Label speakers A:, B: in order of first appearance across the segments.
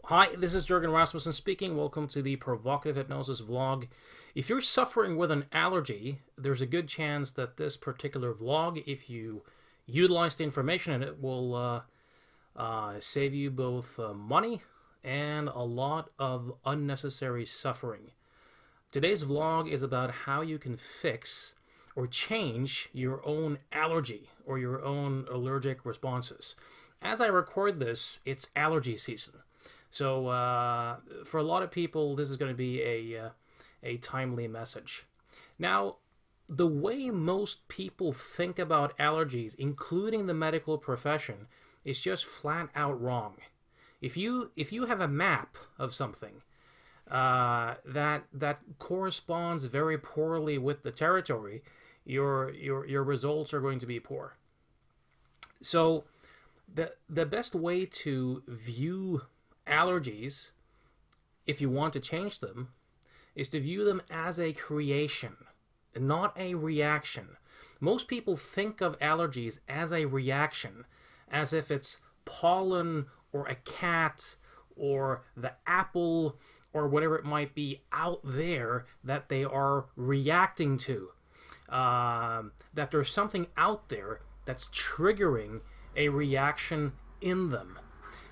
A: Hi, this is Jurgen Rasmussen speaking. Welcome to the Provocative Hypnosis vlog. If you're suffering with an allergy, there's a good chance that this particular vlog, if you utilize the information in it, will save you both money and a lot of unnecessary suffering. Today's vlog is about how you can fix or change your own allergy or your own allergic responses. As I record this, it's allergy season. So for a lot of people, this is going to be a timely message. Now, the way most people think about allergies, including the medical profession, is just flat out wrong. If you have a map of something that corresponds very poorly with the territory, your results are going to be poor. So the best way to view allergies, if you want to change them, is to view them as a creation, not a reaction. Most people think of allergies as a reaction, as if it's pollen or a cat or the apple or whatever it might be out there that they are reacting to. That there's something out there that's triggering a reaction in them.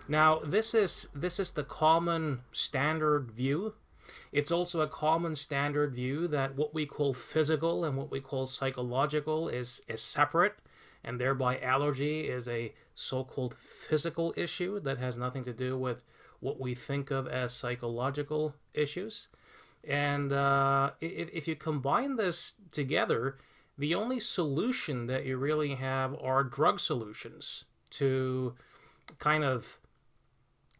A: Now, this is the common standard view. It's also a common standard view that what we call physical and what we call psychological is separate, and thereby allergy is a so-called physical issue that has nothing to do with what we think of as psychological issues. And if you combine this together, the only solution that you really have are drug solutions to kind of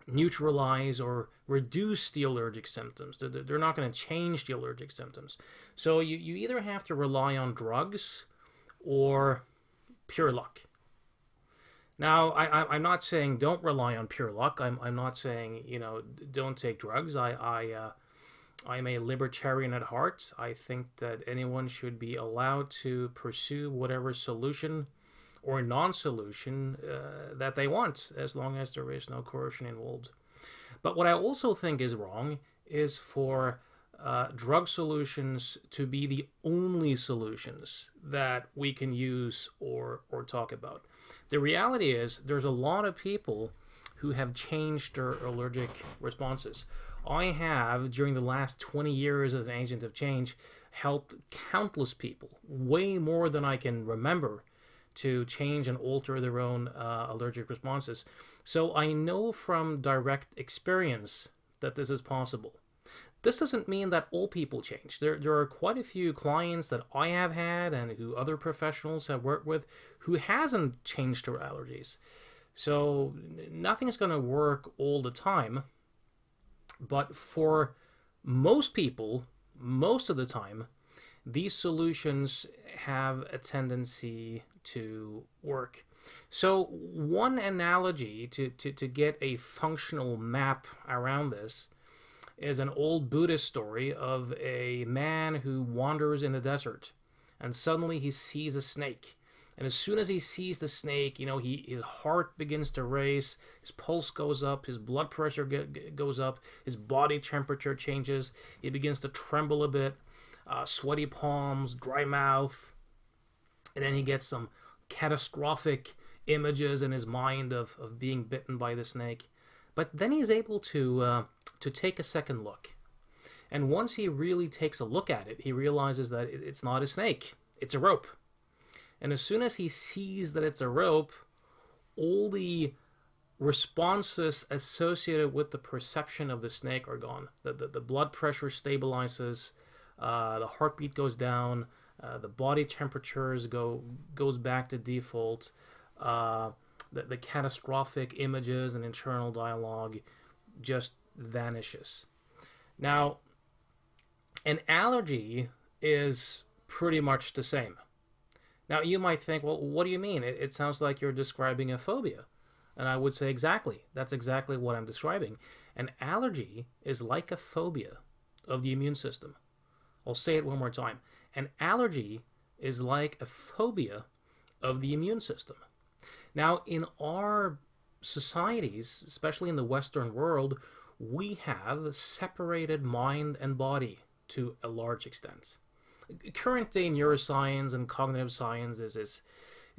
A: neutralize or reduce the allergic symptoms. They're not going to change the allergic symptoms. So you either have to rely on drugs or pure luck. Now, I'm not saying don't rely on pure luck. I'm not saying, don't take drugs. I'm a libertarian at heart. I think that anyone should be allowed to pursue whatever solution or non-solution that they want, as long as there is no coercion involved. But what I also think is wrong is for drug solutions to be the only solutions that we can use or talk about. The reality is there's a lot of people who have changed their allergic responses. I have, during the last 20 years as an agent of change, helped countless people, way more than I can remember, to change and alter their own allergic responses. So I know from direct experience that this is possible. This doesn't mean that all people change. There are quite a few clients that I have had and who other professionals have worked with who hasn't changed their allergies. So nothing's going to work all the time. But for most people, most of the time, these solutions have a tendency to work. So one analogy to get a functional map around this is an old Buddhist story of a man who wanders in the desert, and suddenly he sees a snake. And as soon as he sees the snake, his heart begins to race, his pulse goes up, his blood pressure goes up, his body temperature changes, he begins to tremble a bit, sweaty palms, dry mouth, and then he gets some catastrophic images in his mind of being bitten by the snake. But then he's able to take a second look. And once he really takes a look at it, he realizes that it's not a snake, it's a rope. And as soon as he sees that it's a rope, all the responses associated with the perception of the snake are gone. The blood pressure stabilizes, the heartbeat goes down, the body temperatures goes back to default, the catastrophic images and internal dialogue just vanishes. Now, an allergy is pretty much the same. Now, you might think, well, what do you mean? It sounds like you're describing a phobia. And I would say exactly. That's exactly what I'm describing. An allergy is like a phobia of the immune system. I'll say it one more time. An allergy is like a phobia of the immune system. Now, in our societies, especially in the Western world, we have separated mind and body to a large extent. Current day neuroscience and cognitive science is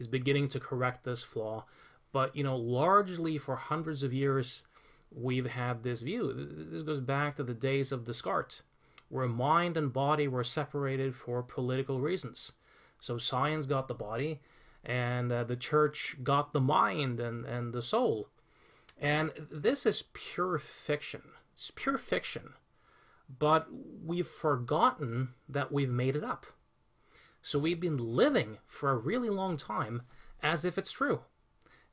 A: beginning to correct this flaw, but largely for hundreds of years we've had this view. This goes back to the days of Descartes, where mind and body were separated for political reasons. So science got the body, and the church got the mind and the soul. And this is pure fiction. It's pure fiction. But we've forgotten that we've made it up. So we've been living for a really long time as if it's true.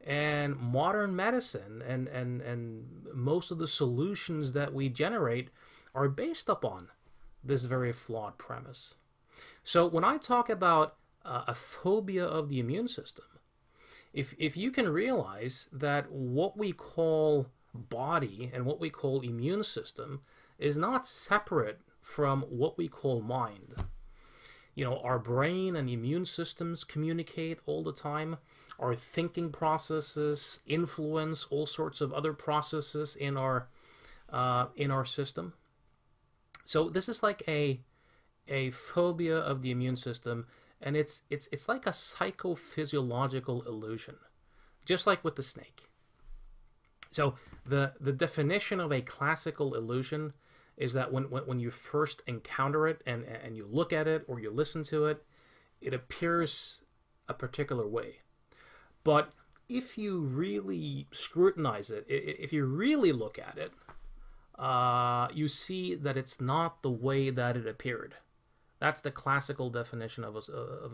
A: And modern medicine and most of the solutions that we generate are based upon this very flawed premise. So when I talk about a phobia of the immune system, if you can realize that what we call body and what we call immune system is not separate from what we call mind. Our brain and immune systems communicate all the time. Our thinking processes influence all sorts of other processes in our system. So this is like a phobia of the immune system, and it's like a psychophysiological illusion, just like with the snake. So the definition of a classical illusion is that when you first encounter it and you look at it or you listen to it, it appears a particular way. But if you really scrutinize it, if you really look at it, you see that it's not the way that it appeared. That's the classical definition of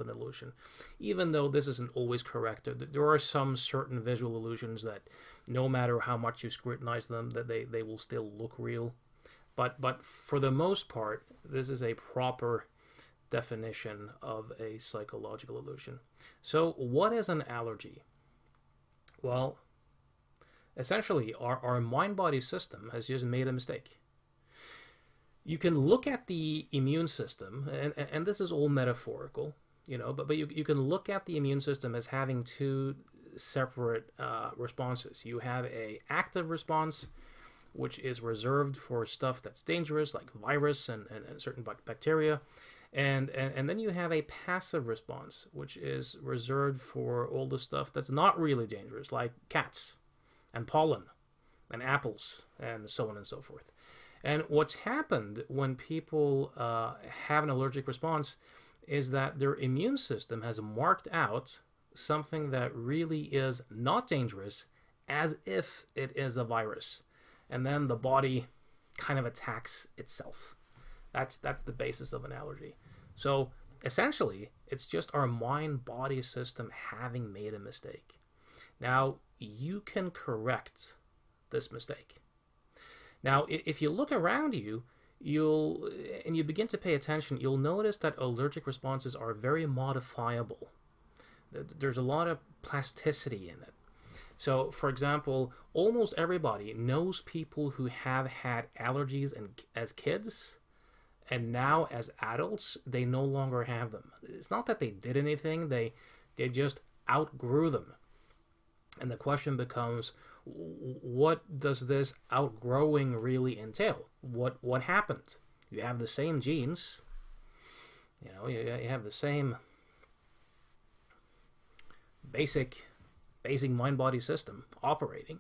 A: an illusion. Even though this isn't always correct, there are some certain visual illusions that no matter how much you scrutinize them, that they will still look real. But for the most part, this is a proper definition of a psychological illusion. So what is an allergy? Well, essentially, our mind-body system has just made a mistake. You can look at the immune system, and this is all metaphorical, but you can look at the immune system as having two separate responses. You have an active response, which is reserved for stuff that's dangerous, like virus and certain bacteria. And then you have a passive response, which is reserved for all the stuff that's not really dangerous, like cats and pollen and apples and so on and so forth. And what's happened when people have an allergic response is that their immune system has marked out something that really is not dangerous as if it is a virus. And then the body kind of attacks itself. That's the basis of an allergy. So essentially, it's just our mind-body system having made a mistake. Now, you can correct this mistake. Now, if you look around you, and you begin to pay attention, you'll notice that allergic responses are very modifiable. There's a lot of plasticity in it. So, for example, almost everybody knows people who have had allergies as kids, and now as adults, they no longer have them. It's not that they did anything, they just outgrew them. And the question becomes, what does this outgrowing really entail? What happened? You have the same genes, you have the same basic mind-body system operating,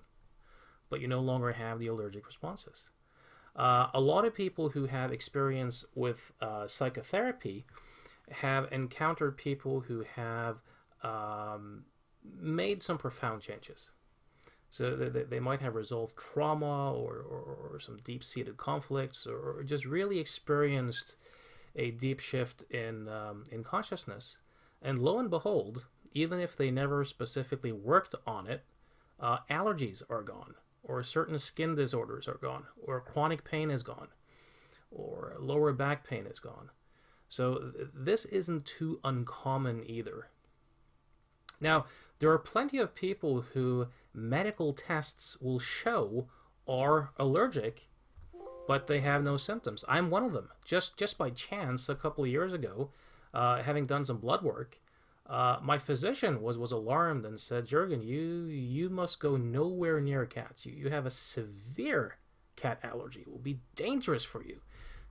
A: but you no longer have the allergic responses. A lot of people who have experience with psychotherapy have encountered people who have made some profound changes. So they might have resolved trauma or some deep-seated conflicts, or just really experienced a deep shift in consciousness. And lo and behold, even if they never specifically worked on it, allergies are gone, or certain skin disorders are gone, or chronic pain is gone, or lower back pain is gone. So this isn't too uncommon either. Now, there are plenty of people who medical tests will show are allergic, but they have no symptoms. I'm one of them. Just by chance, a couple of years ago, having done some blood work, my physician was alarmed and said, "Jürgen, you must go nowhere near cats. You have a severe cat allergy. It will be dangerous for you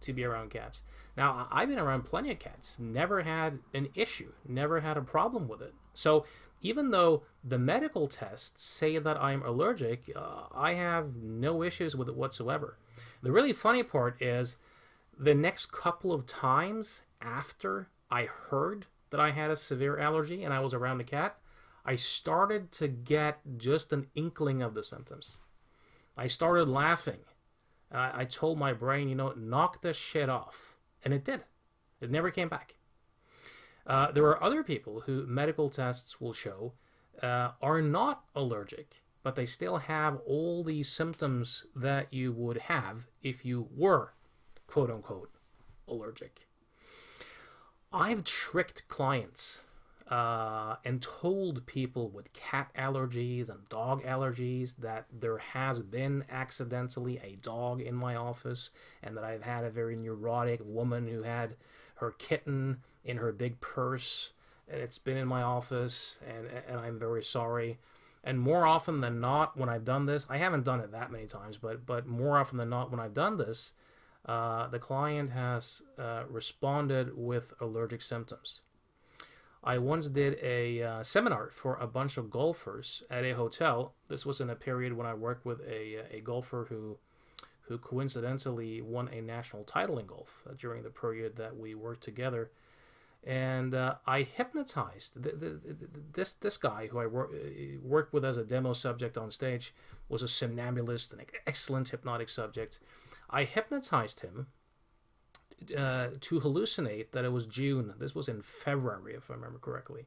A: to be around cats. Now, I've been around plenty of cats, never had an issue, never had a problem with it. So even though the medical tests say that I'm allergic, I have no issues with it whatsoever. The really funny part is the next couple of times after I heard that I had a severe allergy and I was around a cat, I started to get just an inkling of the symptoms. I started laughing. I told my brain, knock this shit off. And it did. It never came back. There are other people who medical tests will show are not allergic, but they still have all these symptoms that you would have if you were, quote unquote, allergic. I've tricked clients and told people with cat allergies and dog allergies that there has been accidentally a dog in my office, and that I've had a very neurotic woman who had her kitten in her big purse, and it's been in my office, and I'm very sorry. And more often than not, when I've done this, I haven't done it that many times, but more often than not, when I've done this, the client has responded with allergic symptoms. I once did a seminar for a bunch of golfers at a hotel. This was in a period when I worked with a golfer who coincidentally won a national title in golf during the period that we worked together. And I hypnotized this guy who I worked with as a demo subject on stage. Was a somnambulist, an excellent hypnotic subject. I hypnotized him to hallucinate that it was June. This was in February, if I remember correctly.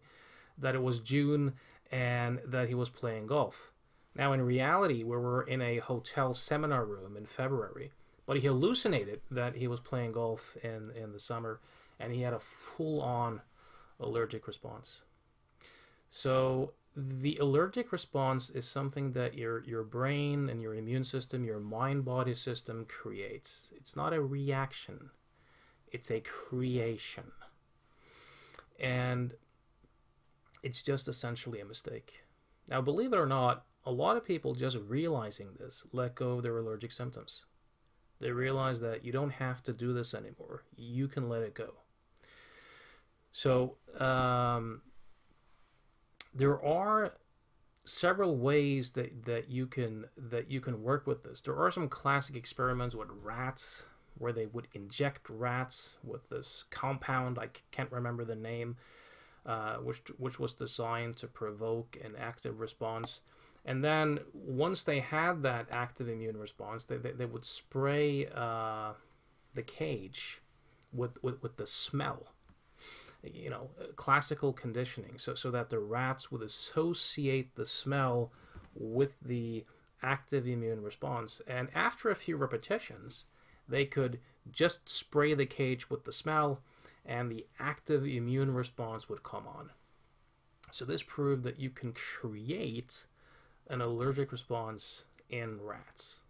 A: That it was June and that he was playing golf. Now, in reality, we were in a hotel seminar room in February, but he hallucinated that he was playing golf in the summer, and he had a full-on allergic response. So the allergic response is something that your brain and your immune system, your mind-body system creates. It's not a reaction. It's a creation. And it's just essentially a mistake. Now, believe it or not, a lot of people just realizing this let go of their allergic symptoms. They realize that you don't have to do this anymore. You can let it go. So there are several ways that you can work with this. There are some classic experiments with rats, where they would inject rats with this compound, I can't remember the name, which was designed to provoke an active response. And then once they had that active immune response, they would spray the cage with the smell, classical conditioning, so that the rats would associate the smell with the active immune response. And after a few repetitions, they could just spray the cage with the smell, and the active immune response would come on. So this proved that you can create an allergic response in rats.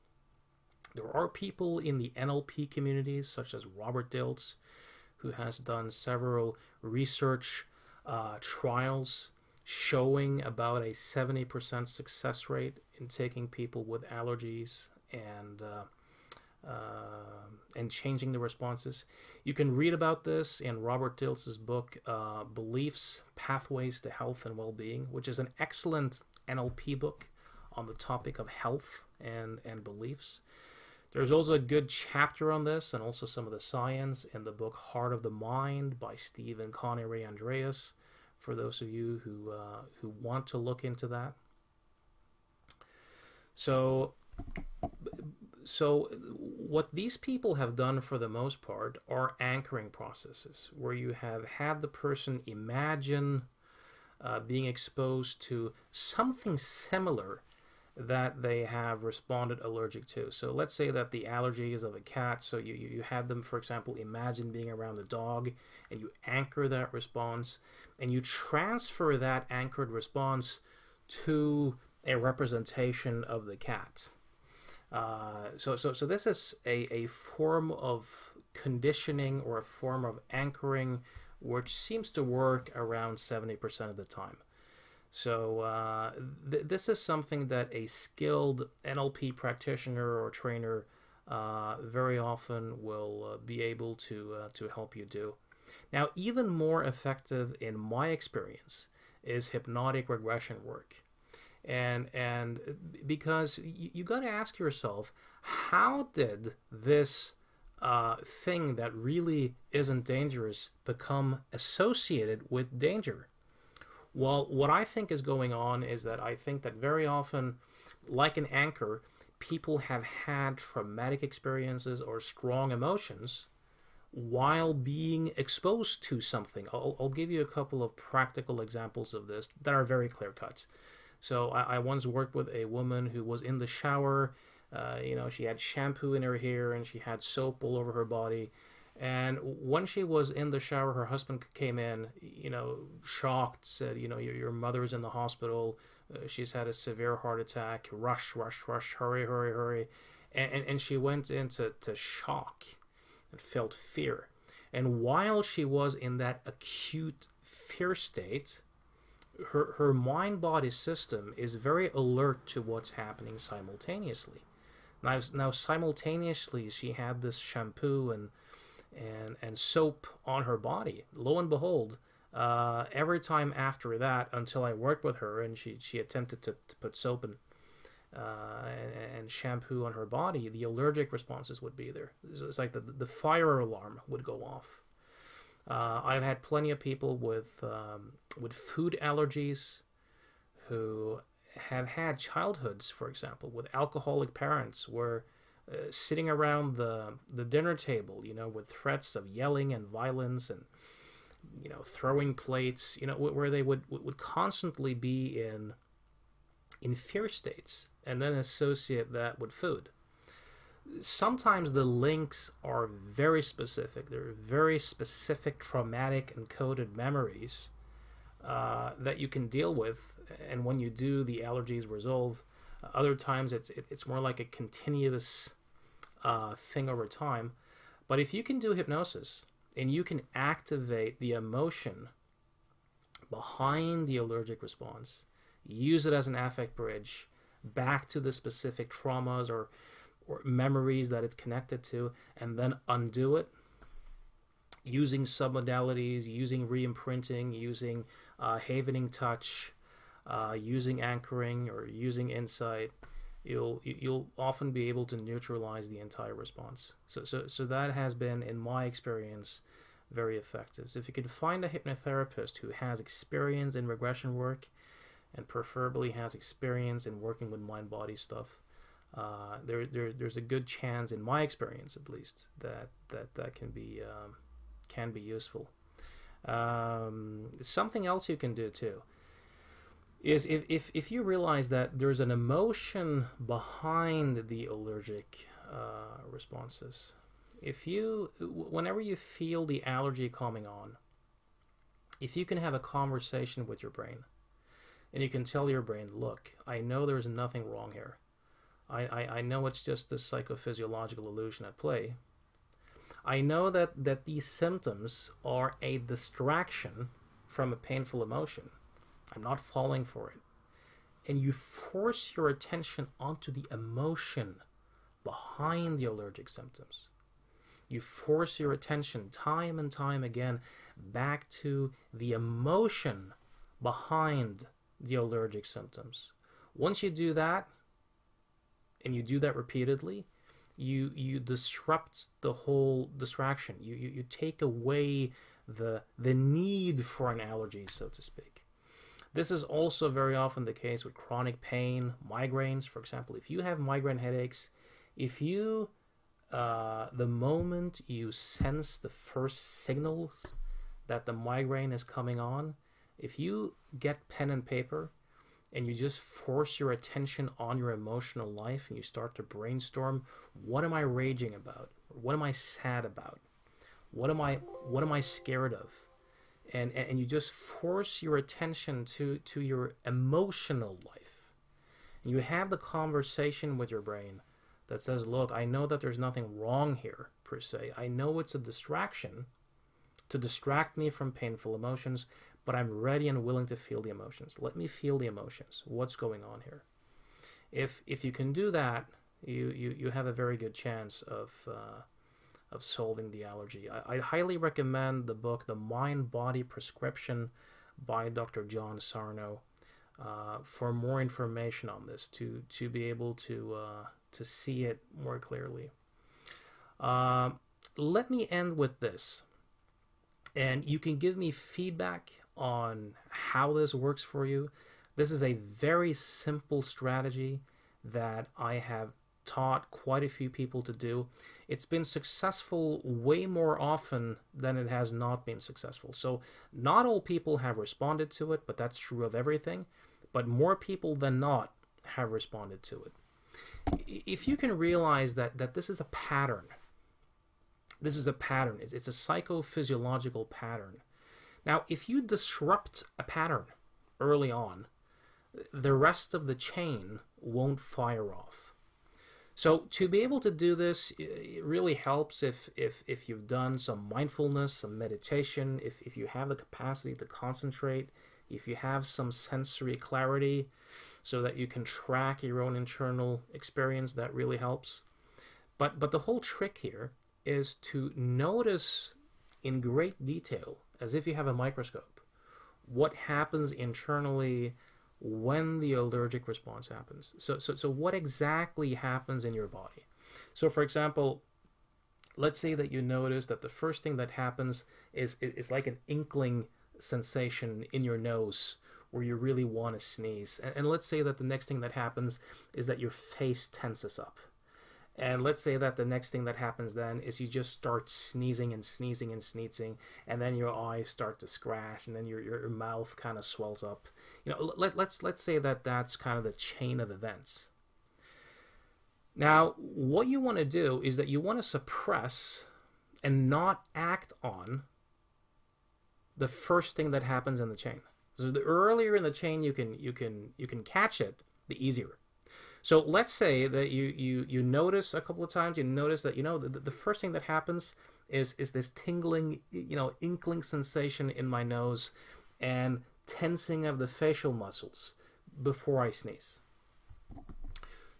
A: There are people in the NLP communities, such as Robert Dilts, who has done several research trials showing about a 70% success rate in taking people with allergies and changing the responses. You can read about this in Robert Dilts' book, Beliefs, Pathways to Health and Well-Being, which is an excellent NLP book on the topic of health and beliefs. There's also a good chapter on this, and also some of the science, in the book Heart of the Mind by Steve and Connie Ray Andreas, for those of you who want to look into that. So what these people have done for the most part are anchoring processes, where you have had the person imagine being exposed to something similar that they have responded allergic to. So let's say that the allergy is of a cat, so you had them, for example, imagine being around a dog, and you anchor that response, and you transfer that anchored response to a representation of the cat. So this is a form of conditioning, or a form of anchoring, which seems to work around 70% of the time. So this is something that a skilled NLP practitioner or trainer very often will be able to help you do. Now, even more effective in my experience is hypnotic regression work. And because you got to ask yourself, how did this thing that really isn't dangerous become associated with danger? Well, what I think is going on is that I think that very often, like an anchor, people have had traumatic experiences or strong emotions while being exposed to something. I'll give you a couple of practical examples of this that are very clear cut. So I once worked with a woman who was in the shower. She had shampoo in her hair and she had soap all over her body. And when she was in the shower, her husband came in, shocked, said, your mother's in the hospital. She's had a severe heart attack. Rush, rush, rush, hurry, hurry, hurry. And she went into shock and felt fear. And while she was in that acute fear state, her mind-body system is very alert to what's happening simultaneously. Now simultaneously, she had this shampoo and soap on her body. Lo and behold, every time after that, until I worked with her and she attempted to put soap and shampoo on her body, the allergic responses would be there. It's like the fire alarm would go off. I've had plenty of people with food allergies who have had childhoods, for example, with alcoholic parents, where sitting around the dinner table, with threats of yelling and violence and throwing plates, where they would constantly be in fear states and then associate that with food. Sometimes the links are very specific. They're very specific traumatic encoded memories that you can deal with, and when you do, the allergies resolve. Other times it's more like a continuous thing over time. But if you can do hypnosis and you can activate the emotion behind the allergic response, use it as an affect bridge back to the specific traumas or memories that it's connected to, and then undo it using submodalities, using re-imprinting, using havening touch, using anchoring, or using insight, you'll often be able to neutralize the entire response. So that has been, in my experience, very effective. So if you can find a hypnotherapist who has experience in regression work and preferably has experience in working with mind-body stuff, there's a good chance, in my experience at least, that can be useful. Something else you can do too is if you realize that there's an emotion behind the allergic responses. Whenever you feel the allergy coming on, if you can have a conversation with your brain and you can tell your brain, look, I know there's nothing wrong here. I know it's just this psychophysiological illusion at play. I know that these symptoms are a distraction from a painful emotion. I'm not falling for it. And you force your attention onto the emotion behind the allergic symptoms. You force your attention time and time again back to the emotion behind the allergic symptoms. Once you do that, and you do that repeatedly, you disrupt the whole distraction. You take away the need for an allergy, so to speak. This is also very often the case with chronic pain, migraines, for example. If you have migraine headaches, the moment you sense the first signals that the migraine is coming on, if you get pen and paper and you just force your attention on your emotional life and you start to brainstorm, what am I raging about? What am I sad about? What am I scared of? And you just force your attention to your emotional life. And you have the conversation with your brain that says, look, I know that there's nothing wrong here, per se. I know it's a distraction to distract me from painful emotions, but I'm ready and willing to feel the emotions. Let me feel the emotions. What's going on here? If you can do that, you have a very good chance of solving the allergy. I highly recommend the book The Mind-Body Prescription by Dr. John Sarno for more information on this, to be able to see it more clearly. Let me end with this, and you can give me feedback on how this works for you. This is a very simple strategy that I have taught quite a few people to do. It's been successful way more often than it has not been successful. So not all people have responded to it, but that's true of everything. But more people than not have responded to it. If you can realize that this is a pattern, this is a pattern. It's a psychophysiological pattern. Now, if you disrupt a pattern early on, the rest of the chain won't fire off. So to be able to do this, it really helps if you've done some mindfulness, some meditation, if you have the capacity to concentrate, if you have some sensory clarity so that you can track your own internal experience, that really helps. But the whole trick here is to notice in great detail, as if you have a microscope, what happens internally when the allergic response happens. So what exactly happens in your body? So for example, let's say that you notice that the first thing that happens is like an inkling sensation in your nose where you really want to sneeze. And let's say that the next thing that happens is that your face tenses up. And let's say that the next thing that happens then is you just start sneezing and sneezing and sneezing, and then your eyes start to scratch, and then your mouth kind of swells up. You know, let's say that that's kind of the chain of events. Now, what you want to do is that you want to suppress and not act on the first thing that happens in the chain. So the earlier in the chain you can catch it, the easier. So let's say that you notice a couple of times, you notice that, the first thing that happens is this tingling, inkling sensation in my nose and tensing of the facial muscles before I sneeze.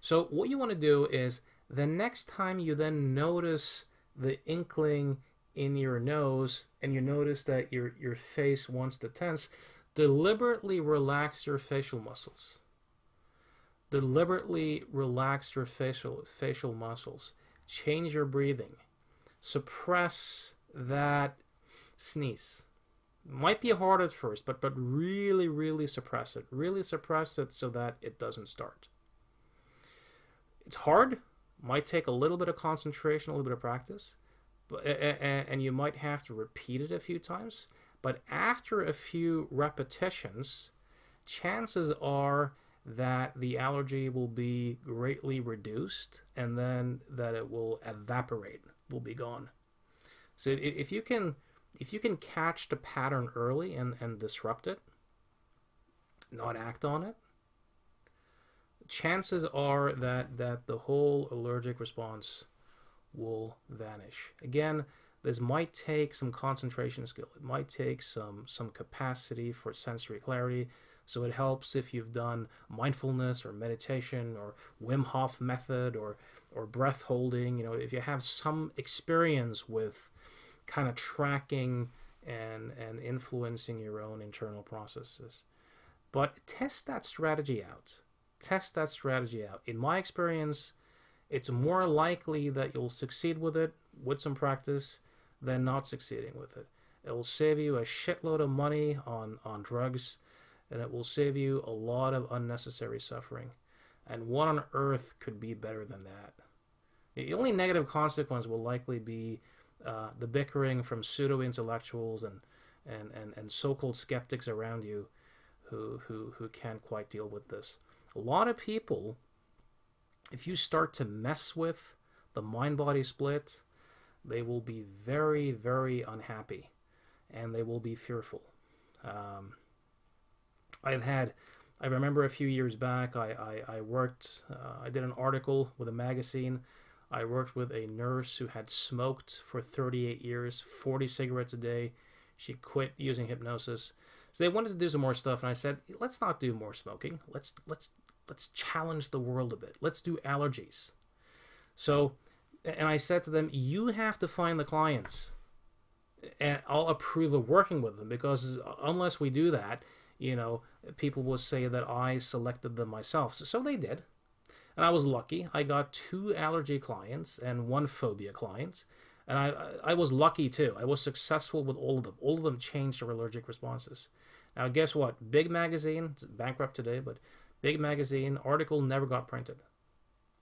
A: So what you want to do is the next time you then notice the inkling in your nose and you notice that your face wants to tense, deliberately relax your facial muscles. Deliberately relax your facial muscles. Change your breathing. Suppress that sneeze. Might be hard at first, but really, really suppress it. Really suppress it so that it doesn't start. It's hard. Might take a little bit of concentration, a little bit of practice. And you might have to repeat it a few times. But after a few repetitions, chances are that the allergy will be greatly reduced, and then that it will evaporate, will be gone. So if you can catch the pattern early and disrupt it, not act on it, chances are that the whole allergic response will vanish. Again, this might take some concentration skill. It might take some capacity for sensory clarity. So it helps if you've done mindfulness or meditation or Wim Hof method or breath holding. If you have some experience with kind of tracking and influencing your own internal processes. But test that strategy out. Test that strategy out. In my experience, it's more likely that you'll succeed with it with some practice than not succeeding with it. It will save you a shitload of money on drugs, and it will save you a lot of unnecessary suffering. And what on earth could be better than that? The only negative consequence will likely be the bickering from pseudo-intellectuals and so-called skeptics around you who can't quite deal with this. A lot of people, if you start to mess with the mind-body split, they will be very, very unhappy, and they will be fearful. I remember a few years back, I worked, I did an article with a magazine. I worked with a nurse who had smoked for 38 years, 40 cigarettes a day. She quit using hypnosis. So they wanted to do some more stuff, and I said, let's not do more smoking. Let's challenge the world a bit. Let's do allergies. So, and I said to them, you have to find the clients, and I'll approve of working with them, because unless we do that, people will say that I selected them myself. So they did. And I was lucky. I got 2 allergy clients and 1 phobia client. And I was lucky too. I was successful with all of them. All of them changed their allergic responses. Now, guess what? Big magazine, it's bankrupt today, but big magazine article never got printed.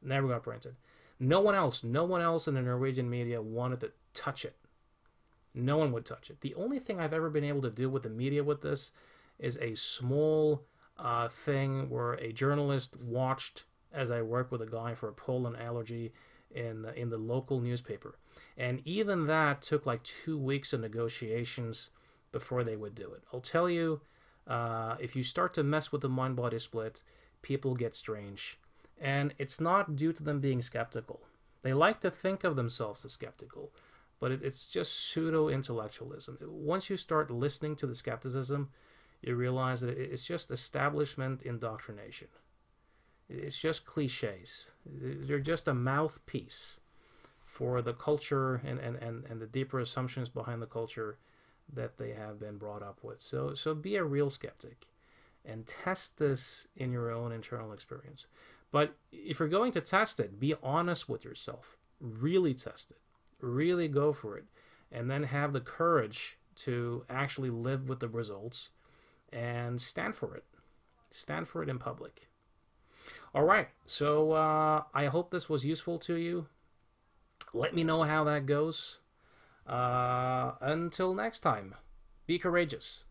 A: Never got printed. No one else in the Norwegian media wanted to touch it. No one would touch it. The only thing I've ever been able to do with the media with this is a small thing where a journalist watched as I worked with a guy for a pollen allergy in the local newspaper. And even that took like 2 weeks of negotiations before they would do it. I'll tell you, if you start to mess with the mind-body split, people get strange. And it's not due to them being skeptical. They like to think of themselves as skeptical, but it's just pseudo-intellectualism. Once you start listening to the skepticism, you realize that it's just establishment indoctrination. It's just cliches. They're just a mouthpiece for the culture and the deeper assumptions behind the culture that they have been brought up with. So be a real skeptic and test this in your own internal experience. But if you're going to test it, be honest with yourself. Really test it. Really go for it. And then have the courage to actually live with the results and stand for it. Stand for it in public. All right, so I hope this was useful to you. Let me know how that goes. Until next time, be courageous.